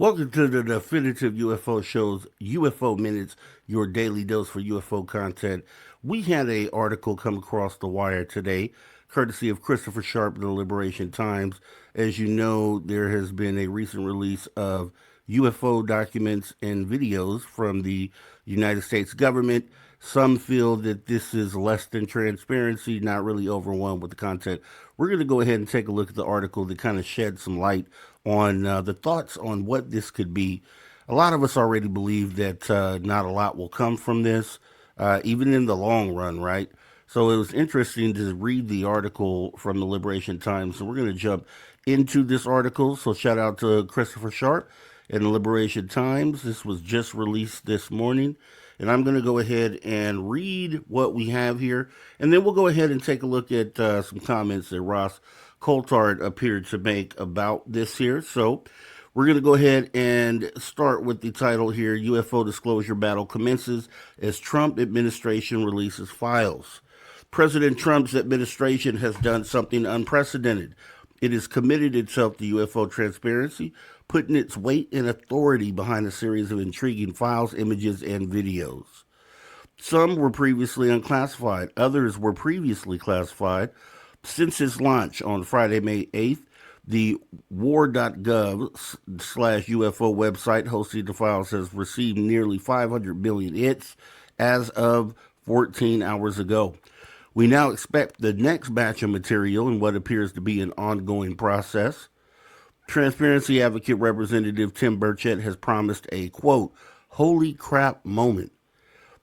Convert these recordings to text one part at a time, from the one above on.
Welcome to the Definitive UFO Show's UFO Minutes, your daily dose for UFO content. We had an article come across the wire today, courtesy of Christopher Sharp in the Liberation Times. As you know, there has been a recent release of UFO documents and videos from the United States government. Some feel that this is less than transparency, not really overwhelmed with the content. We're going to go ahead and take a look at the article that kind of sheds some light on the thoughts on what this could be. A lot of us already believe that not a lot will come from this, even in the long run, right? So it was interesting to read the article from the Liberation Times. So we're going to jump into this article. So shout out to Christopher Sharp and the Liberation Times. This was just released this morning. And I'm going to go ahead and read what we have here. And then we'll go ahead and take a look at some comments that Ross Coulthard appeared to make about this here. So we're going to go ahead and start with the title here. UFO disclosure battle commences as Trump administration releases files. President Trump's administration has done something unprecedented. It has committed itself to UFO transparency, putting its weight and authority behind a series of intriguing files, images, and videos. Some were previously unclassified, others were previously classified. Since its launch on Friday, May 8th, the war.gov/UFO website hosting the files has received nearly 500 million hits as of 14 hours ago. We now expect the next batch of material in what appears to be an ongoing process. Transparency Advocate Representative Tim Burchett has promised a, quote, holy crap moment.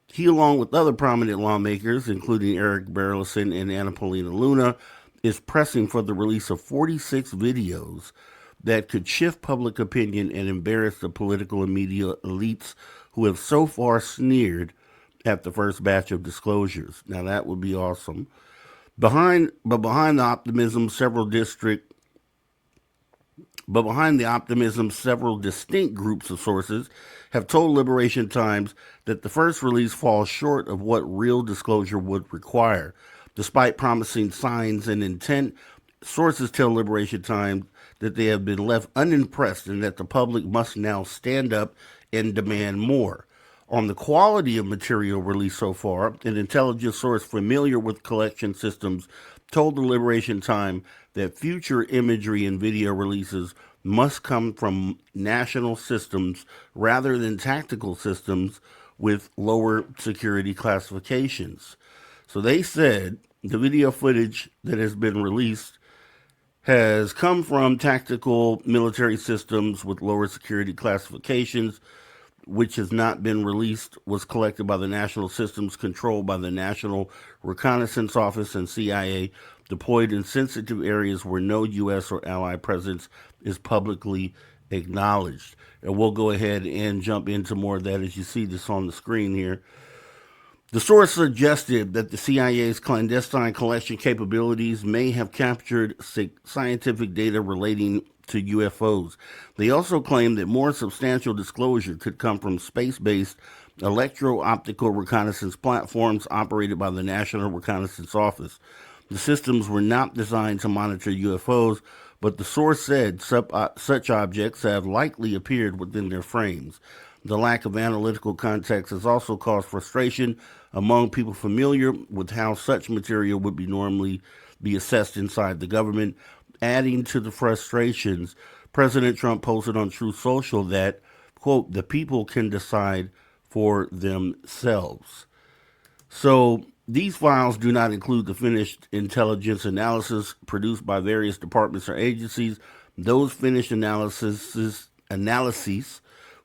He, along with other prominent lawmakers, including Eric Burlison and Anna Paulina Luna, is pressing for the release of 46 videos that could shift public opinion and embarrass the political and media elites who have so far sneered at the first batch of disclosures. Now that would be awesome. Behind the optimism, several distinct groups of sources have told Liberation Times that the first release falls short of what real disclosure would require. Despite promising signs and intent, sources tell Liberation Times that they have been left unimpressed and that the public must now stand up and demand more. On the quality of material released so far, an intelligence source familiar with collection systems told the Liberation Times that future imagery and video releases must come from national systems rather than tactical systems with lower security classifications. So they said the video footage that has been released has come from tactical military systems with lower security classifications, which has not been released, was collected by the national systems controlled by the National Reconnaissance Office and CIA, deployed in sensitive areas where no U.S. or ally presence is publicly acknowledged. And we'll go ahead and jump into more of that as you see this on the screen here. The source suggested that the CIA's clandestine collection capabilities may have captured scientific data relating to UFOs. They also claimed that more substantial disclosure could come from space-based electro-optical reconnaissance platforms operated by the National Reconnaissance Office. The systems were not designed to monitor UFOs, but the source said such objects have likely appeared within their frames. The lack of analytical context has also caused frustration among people familiar with how such material would be normally be assessed inside the government. Adding to the frustrations, President Trump posted on Truth Social that, quote, the people can decide for themselves. So these files do not include the finished intelligence analysis produced by various departments or agencies. Those finished analyses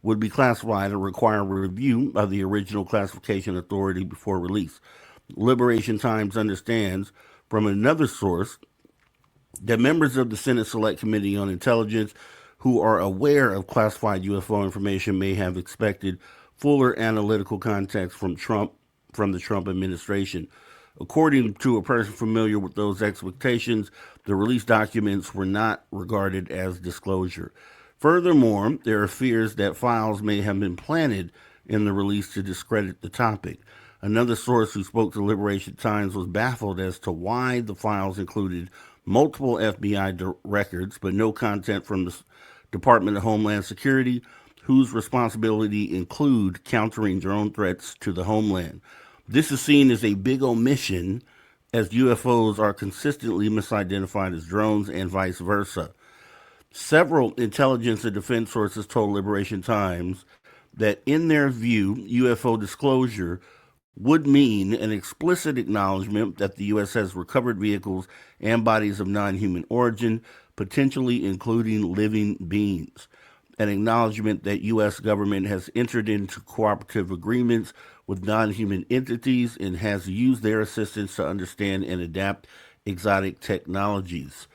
would be classified and require review by the original classification authority before release. Liberation Times understands from another source that members of the Senate Select Committee on Intelligence who are aware of classified UFO information may have expected fuller analytical context from the Trump administration. According to a person familiar with those expectations, the released documents were not regarded as disclosure. Furthermore, there are fears that files may have been planted in the release to discredit the topic. Another source who spoke to Liberation Times was baffled as to why the files included multiple FBI records, but no content from the Department of Homeland Security, whose responsibility include countering drone threats to the homeland. This is seen as a big omission as UFOs are consistently misidentified as drones and vice versa. Several intelligence and defense sources told Liberation Times that, in their view, UFO disclosure would mean an explicit acknowledgement that the U.S. has recovered vehicles and bodies of non human origin, potentially including living beings. An acknowledgement that U.S. government has entered into cooperative agreements with non human entities and has used their assistance to understand and adapt exotic technologies.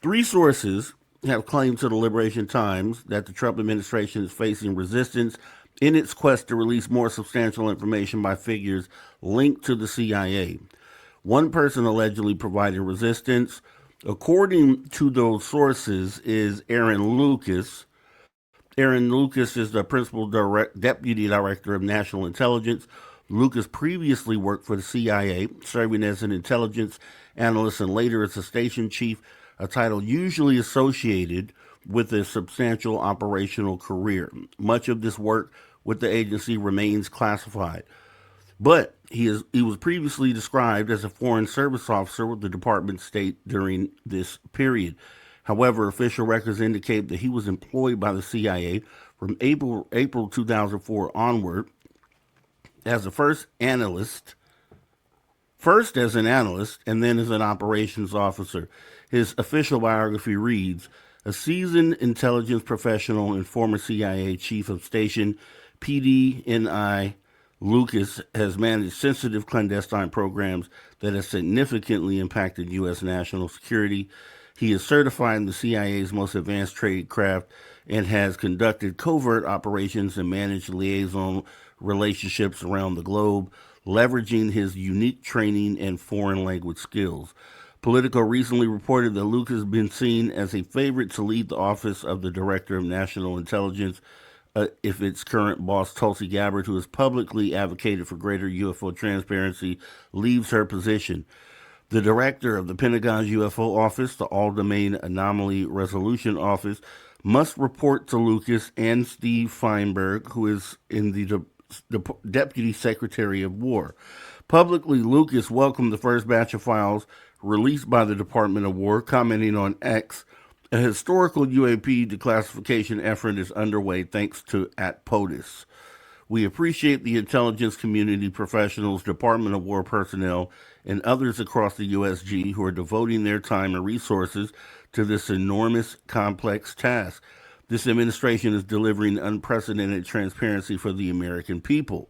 Three sources have claimed to the Liberation Times that the Trump administration is facing resistance in its quest to release more substantial information by figures linked to the CIA. One person allegedly providing resistance, according to those sources, is Aaron Lucas. Aaron Lucas is the deputy director of national intelligence. Lucas previously worked for the CIA, serving as an intelligence analyst and later as a station chief, a title usually associated with a substantial operational career. Much of this work with the agency remains classified. But he was previously described as a Foreign Service officer with the Department of State during this period. However, official records indicate that he was employed by the CIA from April 2004 onward as a first as an analyst and then as an operations officer. His official biography reads, a seasoned intelligence professional and former CIA chief of station, PDNI Lucas has managed sensitive clandestine programs that have significantly impacted U.S. national security. He is certified in the CIA's most advanced trade craft and has conducted covert operations and managed liaison relationships around the globe, leveraging his unique training and foreign language skills. Politico recently reported that Lucas has been seen as a favorite to lead the office of the Director of National Intelligence if its current boss, Tulsi Gabbard, who has publicly advocated for greater UFO transparency, leaves her position. The director of the Pentagon's UFO office, the All-Domain Anomaly Resolution Office, must report to Lucas and Steve Feinberg, who is in the Deputy Secretary of War. Publicly, Lucas welcomed the first batch of files released by the Department of War, commenting on X, a historical UAP declassification effort is underway thanks to @POTUS. We appreciate the intelligence community professionals, Department of War personnel, and others across the USG who are devoting their time and resources to this enormous, complex task. This administration is delivering unprecedented transparency for the American people.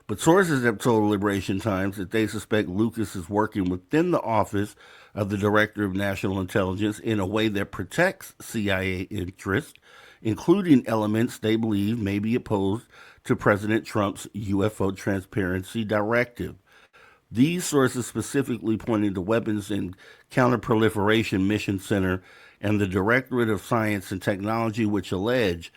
But sources have told Liberation Times that they suspect Lucas is working within the office of the Director of National Intelligence in a way that protects CIA interests, including elements they believe may be opposed to President Trump's UFO Transparency Directive. These sources specifically pointed to Weapons and Counterproliferation Mission Center and the Directorate of Science and Technology, which allege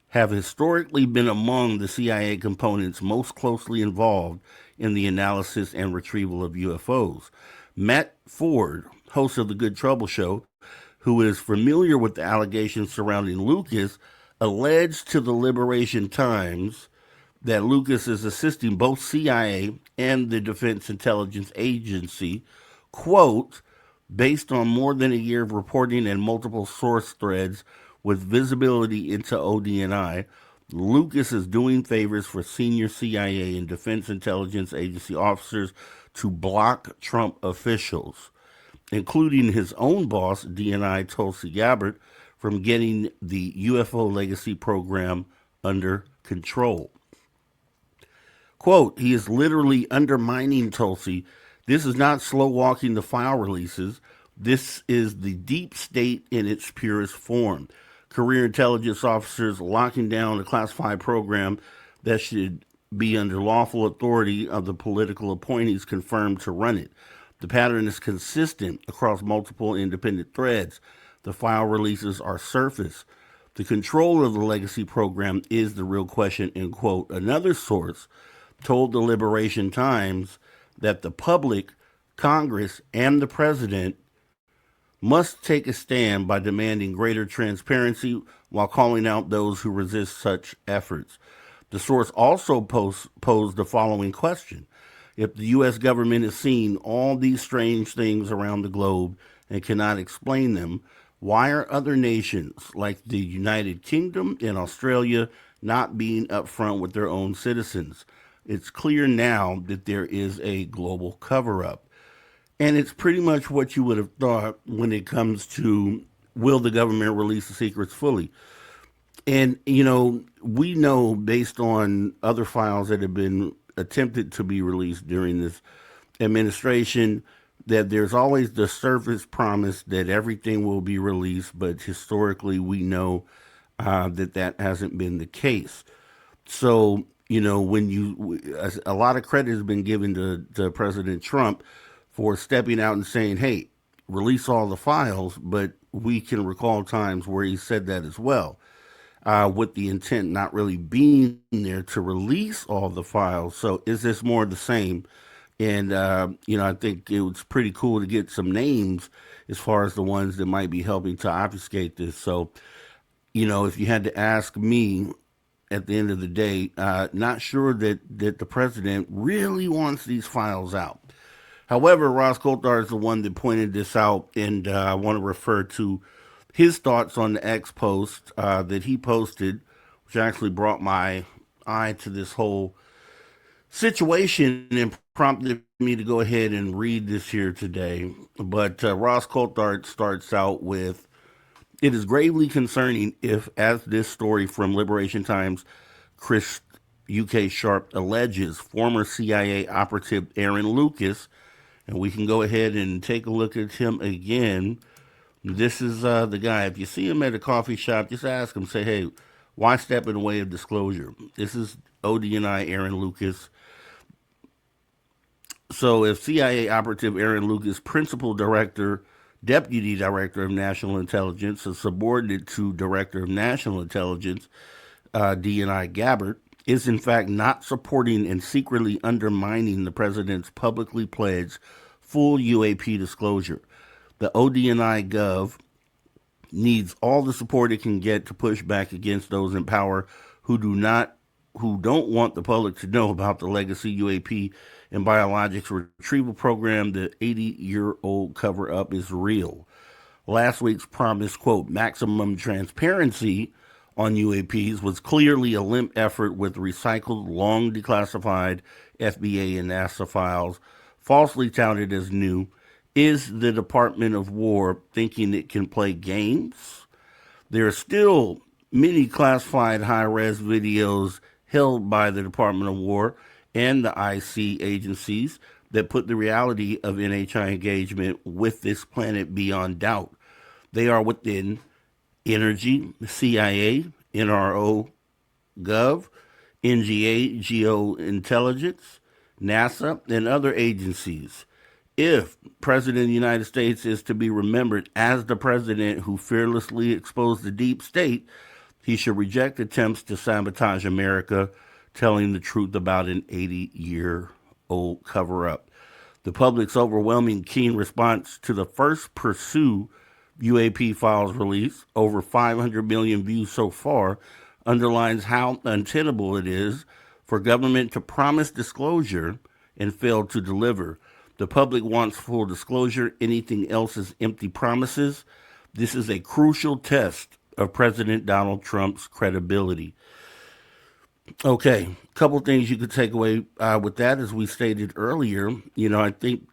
have historically been among the CIA components most closely involved in the analysis and retrieval of UFOs. Matt Ford, host of The Good Trouble Show, who is familiar with the allegations surrounding Lucas, alleged to the Liberation Times that Lucas is assisting both CIA and the Defense Intelligence Agency, quote, based on more than a year of reporting and multiple source threads with visibility into ODNI, Lucas is doing favors for senior CIA and Defense Intelligence Agency officers to block Trump officials, including his own boss, DNI Tulsi Gabbard, from getting the UFO legacy program under control. Quote, he is literally undermining Tulsi. This is not slow walking the file releases. This is the deep state in its purest form. Career intelligence officers locking down a classified program that should be under lawful authority of the political appointees confirmed to run it. The pattern is consistent across multiple independent threads. The file releases are surface. The control of the legacy program is the real question, end quote. Another source told the Liberation Times that the public, Congress, and the president must take a stand by demanding greater transparency while calling out those who resist such efforts. The source also posed the following question: if the U.S. government is seeing all these strange things around the globe and cannot explain them, why are other nations like the United Kingdom and Australia not being upfront with their own citizens? It's clear now that there is a global cover up. And it's pretty much what you would have thought when it comes to will the government release the secrets fully? And, we know based on other files that have been attempted to be released during this administration that there's always the surface promise that everything will be released, but historically we know that that hasn't been the case. So, when a lot of credit has been given to President Trump for stepping out and saying, hey, release all the files, but we can recall times where he said that as well, with the intent not really being there to release all the files. So, is this more of the same? And, I think it was pretty cool to get some names as far as the ones that might be helping to obfuscate this. So, if you had to ask me at the end of the day, not sure that the president really wants these files out. However, Ross Coulthard is the one that pointed this out, and I want to refer to his thoughts on the X post that he posted, which actually brought my eye to this whole situation and prompted me to go ahead and read this here today. But Ross Coulthard starts out with: it is gravely concerning if, as this story from Liberation Times, Chris UK Sharp alleges, former CIA operative Aaron Lucas, and we can go ahead and take a look at him again. This is the guy. If you see him at a coffee shop, just ask him, say, hey, why step in the way of disclosure? This is ODNI Aaron Lucas. So if CIA operative Aaron Lucas, principal director, deputy director of national intelligence, a subordinate to director of national intelligence, DNI Gabbard, is in fact not supporting and secretly undermining the president's publicly pledged full UAP disclosure, the ODNI Gov needs all the support it can get to push back against those in power who don't want the public to know about the legacy UAP and biologics retrieval program. The 80-year-old cover-up is real. Last week's promised, quote, maximum transparency on UAPs was clearly a limp effort with recycled, long declassified FBA and NASA files, falsely touted as new. Is the Department of War thinking it can play games? There are still many classified high-res videos held by the Department of War and the IC agencies that put the reality of NHI engagement with this planet beyond doubt. They are within Energy, CIA, NRO, Gov, NGA, Geointelligence, NASA, and other agencies. If President of the United States is to be remembered as the president who fearlessly exposed the deep state, he should reject attempts to sabotage America, telling the truth about an 80-year-old cover-up. The public's overwhelming keen response to the first Pursue UAP files release, over 500 million views so far, underlines how untenable it is for government to promise disclosure and fail to deliver. The public wants full disclosure. Anything else is empty promises. This is a crucial test of President Donald Trump's credibility. Okay, a couple things you could take away with that, as we stated earlier. I think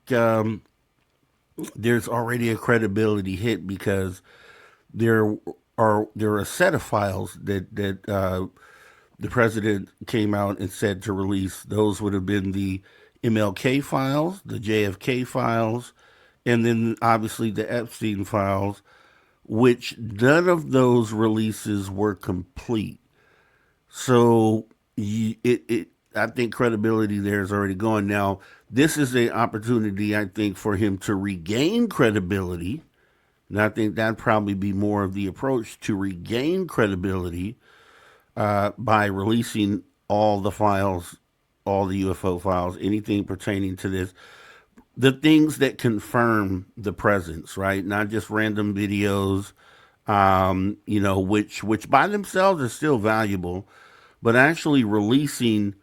there's already a credibility hit because there are a set of files that the president came out and said to release. Those would have been the MLK files, the JFK files, and then obviously the Epstein files, which none of those releases were complete. So I think credibility there is already gone. Now, this is an opportunity, I think, for him to regain credibility. And I think that'd probably be more of the approach to regain credibility by releasing all the files, all the UFO files, anything pertaining to this. the things that confirm the presence, right? Not just random videos, which by themselves are still valuable, but actually releasing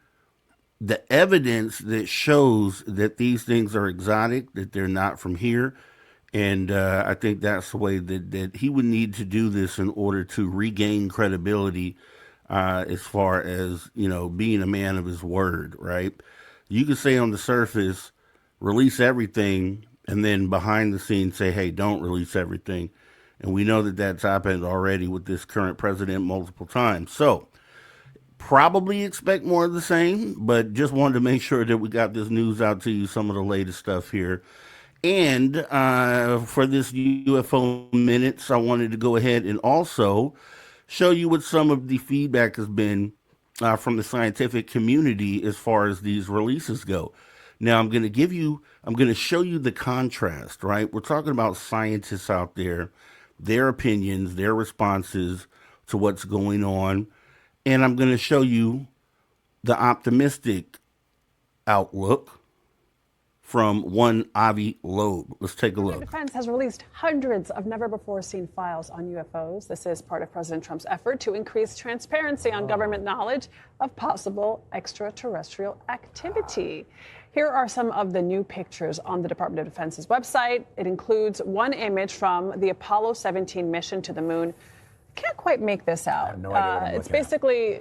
the evidence that shows that these things are exotic, that they're not from here. And I think that's the way that he would need to do this in order to regain credibility as far as, being a man of his word, right? You could say on the surface, release everything, and then behind the scenes say, hey, don't release everything. And we know that that's happened already with this current president multiple times. So, probably expect more of the same, but just wanted to make sure that we got this news out to you, some of the latest stuff here. And for this UFO Minutes, I wanted to go ahead and also show you what some of the feedback has been from the scientific community as far as these releases go. Now, I'm going to show you the contrast, right? We're talking about scientists out there, their opinions, their responses to what's going on. And I'm going to show you the optimistic outlook from one Avi Loeb. Let's take a look. Defense has released hundreds of never-before-seen files on UFOs. This is part of President Trump's effort to increase transparency on government knowledge of possible extraterrestrial activity. Here are some of the new pictures on the Department of Defense's website. It includes one image from the Apollo 17 mission to the moon. Can't quite make this out. I have no idea what I'm it's basically,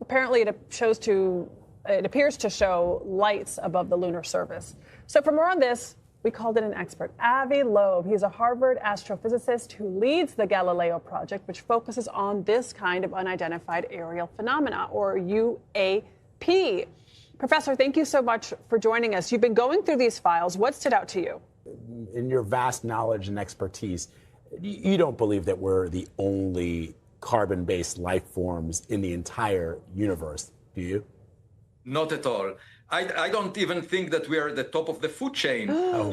apparently it appears to show lights above the lunar surface. So for more on this, we called in an expert, Avi Loeb. He's a Harvard astrophysicist who leads the Galileo project, which focuses on this kind of unidentified aerial phenomena, or UAP. Professor, thank you so much for joining us. You've been going through these files. What stood out to you? In your vast knowledge and expertise, you don't believe that we're the only carbon-based life forms in the entire universe, do you? Not at all. I don't even think that we are at the top of the food chain. Oh,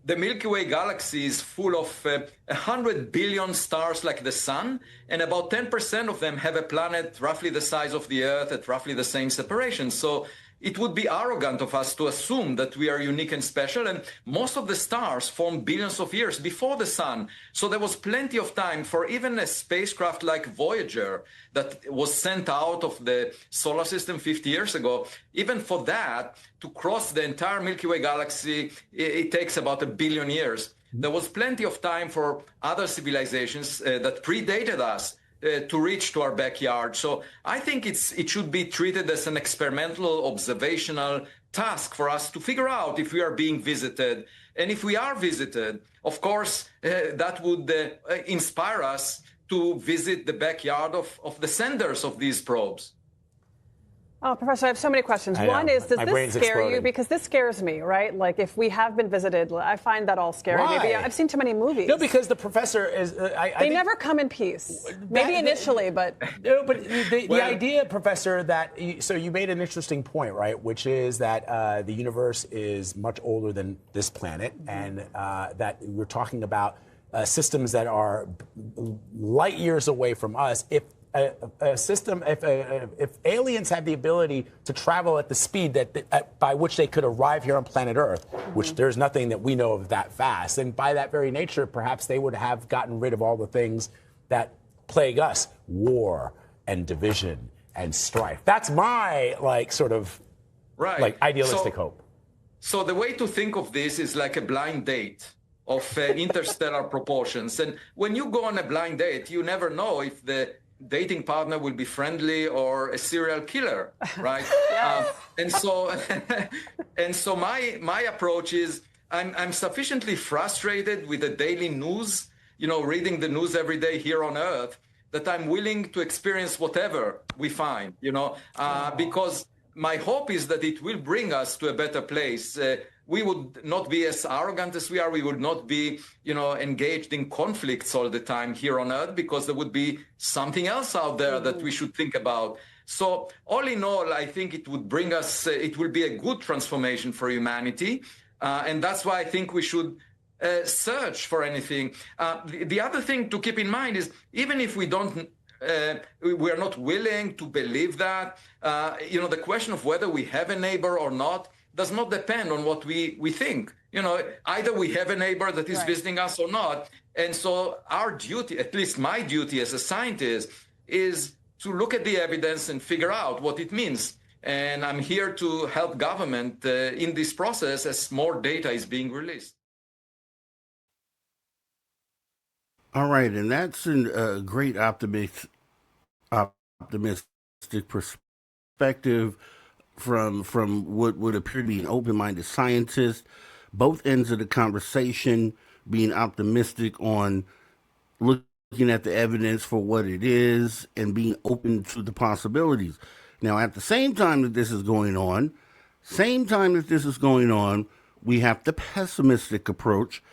the Milky Way galaxy is full of 100 billion stars like the sun, and about 10% of them have a planet roughly the size of the Earth at roughly the same separation. So it would be arrogant of us to assume that we are unique and special, and most of the stars formed billions of years before the sun. So there was plenty of time for even a spacecraft like Voyager that was sent out of the solar system 50 years ago. Even for that, to cross the entire Milky Way galaxy, it takes about 1 billion years. There was plenty of time for other civilizations that predated us to reach to our backyard. So I think it should be treated as an experimental, observational task for us to figure out if we are being visited. And if we are visited, of course, that would inspire us to visit the backyard of the senders of these probes. Oh, Professor, I have so many questions. One is, does this scare you? Because this scares me, right? Like, if we have been visited, I find that all scary. Why? Maybe I've seen too many movies. No, because the professor is... They never come in peace. Maybe initially, but... No, but the idea, Professor, that... So you made an interesting point, right? Which is that the universe is much older than this planet, and that we're talking about systems that are light years away from us. If aliens had the ability to travel at the speed by which they could arrive here on planet Earth, which there's nothing that we know of that fast, and by that very nature, perhaps they would have gotten rid of all the things that plague us: war and division and strife. That's my idealistic hope. So the way to think of this is like a blind date of interstellar proportions, and when you go on a blind date, you never know if the dating partner will be friendly or a serial killer, right? And so my approach is I'm sufficiently frustrated with the daily news, reading the news every day here on Earth, that I'm willing to experience whatever we find, because my hope is that it will bring us to a better place. We would not be as arrogant as we are. We would not be, engaged in conflicts all the time here on Earth, because there would be something else out there that we should think about. So all in all, I think it would bring us, it will be a good transformation for humanity. And that's why I think we should search for anything. The other thing to keep in mind is, even if we don't, we are not willing to believe that, the question of whether we have a neighbor or not does not depend on what we think. Either we have a neighbor that is visiting us or not. And so our duty, at least my duty as a scientist, is to look at the evidence and figure out what it means. And I'm here to help government in this process as more data is being released. All right, and that's a great optimistic perspective from what would appear to be an open-minded scientist. Both ends of the conversation being optimistic on looking at the evidence for what it is and being open to the possibilities. Now, at the same time that this is going on, we have the pessimistic approach,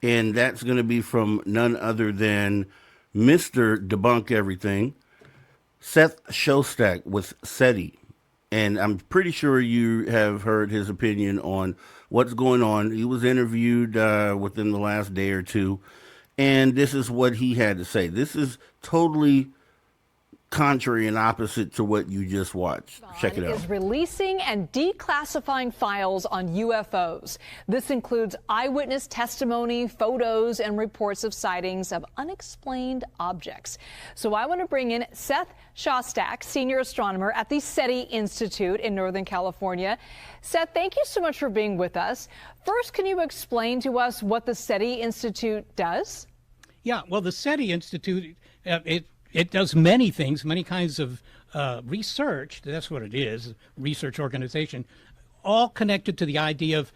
and that's going to be from none other than Mr. Debunk Everything, Seth Shostak with SETI. And I'm pretty sure you have heard his opinion on what's going on. He was interviewed within the last day or two, and this is what he had to say. This is totally contrary and opposite to what you just watched. Check it out. Is releasing and declassifying files on UFOs. This includes eyewitness testimony, photos, and reports of sightings of unexplained objects. So I want to bring in Seth Shostak, senior astronomer at the SETI Institute in Northern California. Seth, thank you so much for being with us. First, can you explain to us what the SETI Institute does? Yeah, well, the SETI Institute, it does many things, many kinds of research. That's what it is, research organization, all connected to the idea of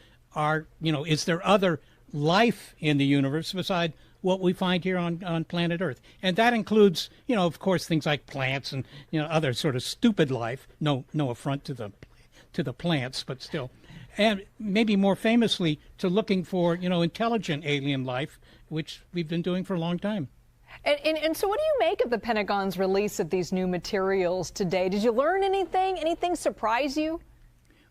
is there other life in the universe beside what we find here on planet Earth? And that includes, of course, things like plants and, other sort of stupid life. No affront to the plants, but still. And maybe more famously to looking for, intelligent alien life, which we've been doing for a long time. And so what do you make of the Pentagon's release of these new materials today? Did you learn anything? Anything surprise you?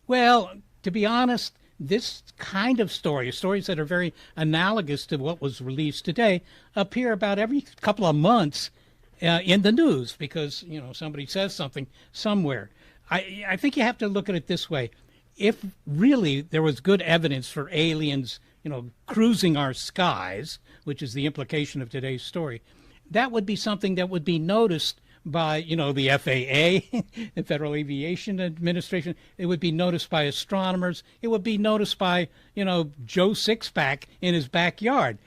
Well, to be honest, this kind of stories that are very analogous to what was released today, appear about every couple of months in the news because, somebody says something somewhere. I think you have to look at it this way. If really there was good evidence for aliens, cruising our skies, which is the implication of today's story, that would be something that would be noticed by, the FAA, the Federal Aviation Administration. It would be noticed by astronomers. It would be noticed by, Joe Sixpack in his backyard.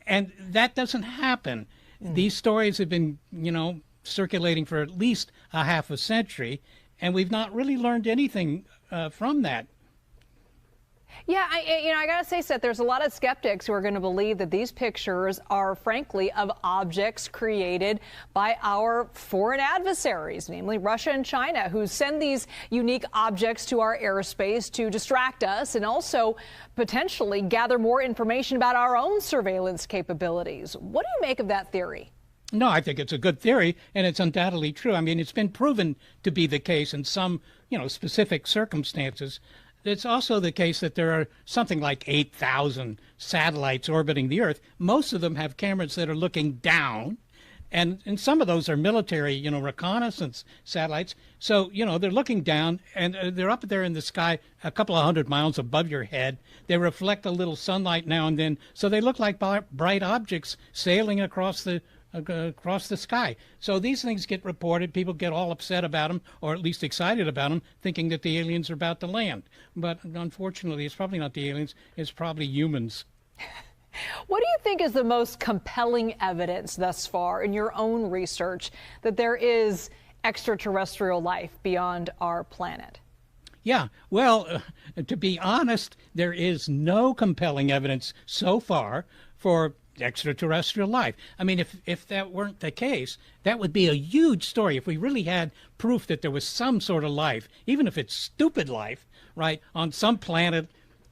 And that doesn't happen. These stories have been, circulating for at least a half a century, and we've not really learned anything from that. Yeah, I got to say, Seth, there's a lot of skeptics who are going to believe that these pictures are, frankly, of objects created by our foreign adversaries, namely Russia and China, who send these unique objects to our airspace to distract us and also potentially gather more information about our own surveillance capabilities. What do you make of that theory? No, I think it's a good theory, and it's undoubtedly true. I mean, it's been proven to be the case in some, specific circumstances. It's also the case that there are something like 8,000 satellites orbiting the Earth. Most of them have cameras that are looking down, and some of those are military, reconnaissance satellites. So, they're looking down, and they're up there in the sky a couple of 100 miles above your head. They reflect a little sunlight now and then, so they look like bright objects sailing across the sky. So these things get reported. People get all upset about them, or at least excited about them, thinking that the aliens are about to land. But unfortunately, it's probably not the aliens. It's probably humans. What do you think is the most compelling evidence thus far in your own research that there is extraterrestrial life beyond our planet? Yeah, well, to be honest, there is no compelling evidence so far for extraterrestrial life. I mean, if that weren't the case, that would be a huge story. If we really had proof that there was some sort of life, even if it's stupid life, right, on some planet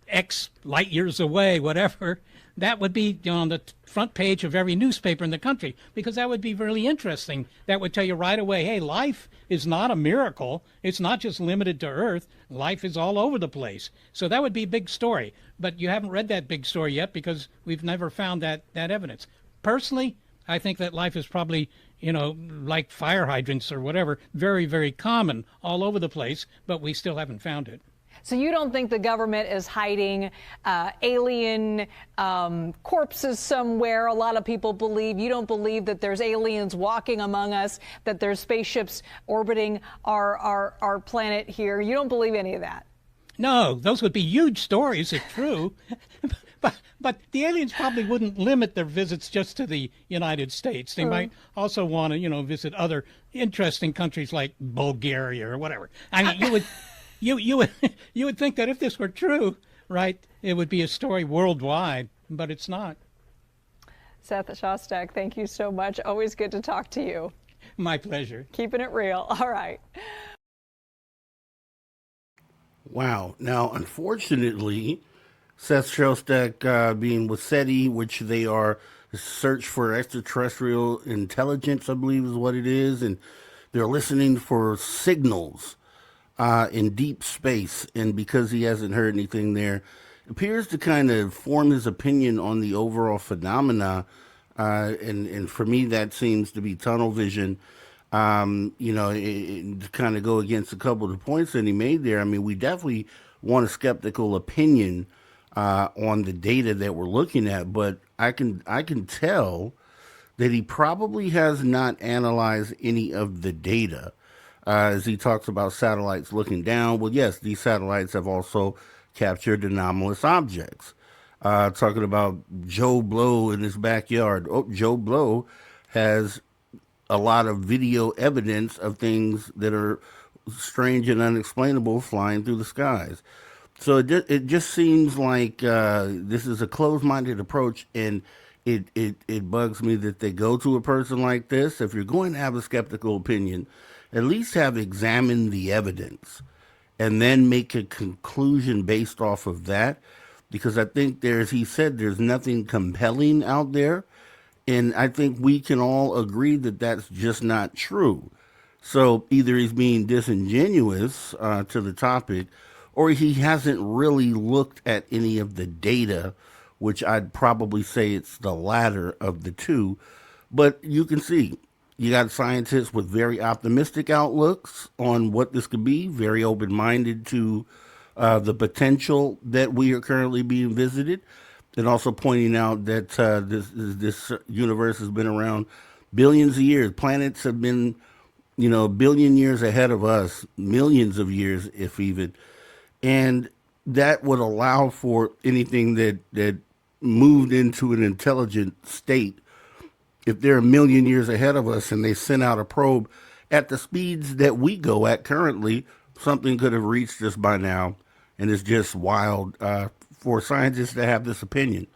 X light years away, whatever, that would be on the front page of every newspaper in the country, because that would be really interesting. That would tell you right away, hey, life is not a miracle. It's not just limited to Earth. Life is all over the place. So that would be a big story. But you haven't read that big story yet because we've never found that evidence. Personally, I think that life is probably, like fire hydrants or whatever, very, very common all over the place, but we still haven't found it. So you don't think the government is hiding alien corpses somewhere? A lot of people believe. You don't believe that there's aliens walking among us, that there's spaceships orbiting our planet here. You don't believe any of that? No, those would be huge stories if true. But the aliens probably wouldn't limit their visits just to the United States. They might also want to, visit other interesting countries like Bulgaria or whatever. I mean, you would think that if this were true, right, it would be a story worldwide, but it's not. Seth Shostak, thank you so much. Always good to talk to you. My pleasure. Keeping it real. All right. Wow. Now, unfortunately, Seth Shostak being with SETI, which they are search for extraterrestrial intelligence, I believe is what it is, and they're listening for signals in deep space. And because he hasn't heard anything there, appears to kind of form his opinion on the overall phenomena. And for me, that seems to be tunnel vision. To kind of go against a couple of the points that he made there. I mean, we definitely want a skeptical opinion on the data that we're looking at, but I can tell that he probably has not analyzed any of the data. As he talks about satellites looking down, well, yes, these satellites have also captured anomalous objects. Talking about Joe Blow in his backyard. Oh, Joe Blow has a lot of video evidence of things that are strange and unexplainable flying through the skies. So it just seems like this is a closed-minded approach, and it bugs me that they go to a person like this. If you're going to have a skeptical opinion, at least have examined the evidence and then make a conclusion based off of that. Because I think he said, there's nothing compelling out there. And I think we can all agree that that's just not true. So either he's being disingenuous to the topic, or he hasn't really looked at any of the data, which I'd probably say it's the latter of the two. But you can see, you got scientists with very optimistic outlooks on what this could be, very open-minded to the potential that we are currently being visited, and also pointing out that this universe has been around billions of years. Planets have been, a billion years ahead of us, millions of years, if even. And that would allow for anything that moved into an intelligent state. If they're a million years ahead of us and they sent out a probe at the speeds that we go at currently, something could have reached us by now. And it's just wild for scientists to have this opinion.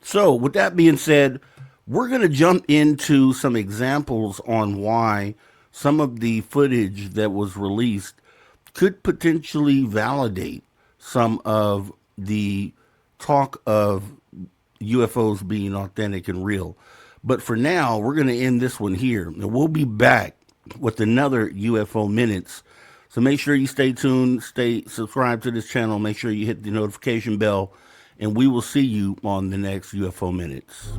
So with that being said, we're going to jump into some examples on why some of the footage that was released could potentially validate some of the talk of UFOs being authentic and real. But for now, we're going to end this one here. And we'll be back with another UFO Minutes. So make sure you stay tuned, stay subscribed to this channel, make sure you hit the notification bell, and we will see you on the next UFO Minutes.